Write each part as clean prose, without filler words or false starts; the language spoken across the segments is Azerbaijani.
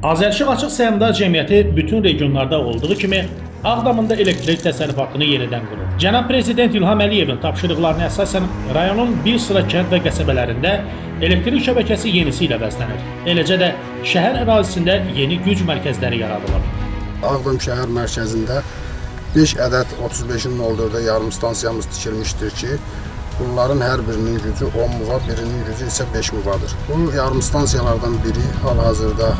Azərişıq Açıq Səhmdar Cəmiyyəti bütün regionlarda olduğu kimi Ağdamında elektrik təsərrüfatını yenidən qurur. Cənab Prezident İlham Əliyevin tapşırıqlarına əsasən rayonun bir sıra kənd və qəsəbələrində elektrik şəbəkəsi yenisi ilə bəzlənir. Eləcə də şəhər ərazisində yeni güc mərkəzləri yaradılır. Ağdam şəhər mərkəzində 5 ədəd 35'in olduğu yarım stansiyamız tikilmişdir ki, bunların hər birinin gücü 10 MVA, birinin gücü isə 5 MVA'dır. Bu yarım stansiyalardan biri hal-hazırda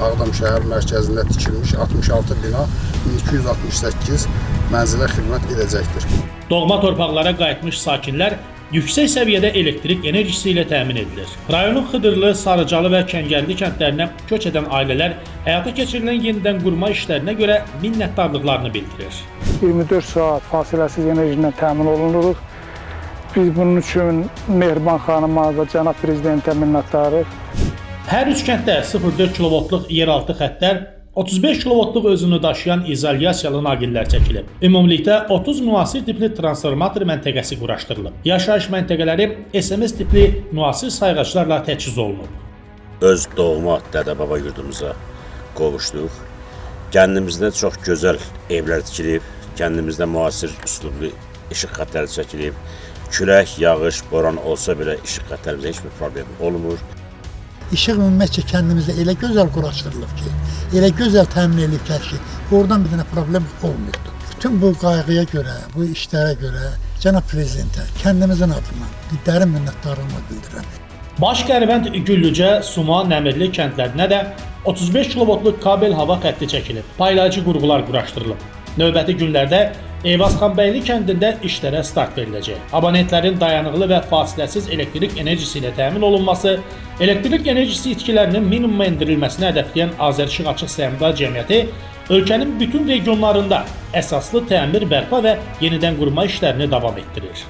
Ağdam şəhər mərkəzində tikilmiş 66 bina 1268 mənzilə xidmət edəcəkdir. Doğma torpaqlara qayıtmış sakinlər yüksək səviyyədə elektrik enerjisi ilə təmin edilir. Rayonun Xıdırlı, Sarıcalı və Kəngərli kəndlərinə köç edən ailələr həyata keçirilən yenidən qurma işlərinə görə minnətdarlıqlarını bildirir. 24 saat fasiləsiz enerji ilə təmin olunuruq. Biz bunun üçün Mehriban xanıma və cənab prezidentə minnətdarıq. Hər üç kənddə 0,4 kilovoltluq yeraltı xəttlər, 35 kilovoltluq özünü daşıyan izolyasiyalı naqillər çəkilib. Ümumilikdə 30 müasir tipli transformator məntəqəsi quraşdırılıb. Yaşayış məntəqələri SMS tipli müasir sayğaclarla təchiz olunub. Öz doğma dədə-baba yurdumuza qovuşduq. Kəndimizdə çox gözəl evlər tikilib, kəndimizdə müasir üslublu işıq xəttləri çəkilib. Külək, yağış, boran olsa belə işıq xəttlərimizdə heç bir problem olmur. İşıq ümumiyyətcə kəndimizdə elə gözəl quraşdırılıb ki, elə gözəl təmin edilib ki, oradan bir dənə problem olmuyordu. Bütün bu qayğıya görə, bu işlərə görə cənab prezidentə kəndimizin adından bir dərin minnətdarlığımı bildirirəm. Baş-Qərvənd, Güllücə, Suma, Nəmirli kəndlərinə də 35 kilovoltluq kabel hava xətti çəkilib. Paylayıcı qurğular quraşdırılıb. Növbəti günlərdə Eyvazxanbəyli kəndində işlərə start veriləcək. Abonentlərin dayanıqlı və fasiləsiz elektrik enerjisi ilə təmin olunması, elektrik enerjisi itkilərinin minimuma endirilməsini hədəfləyən Azərişıq Açıq Səhmdar Cəmiyyəti ölkənin bütün regionlarında əsaslı təmir, bərpa və yenidən qurma işlərini davam etdirir.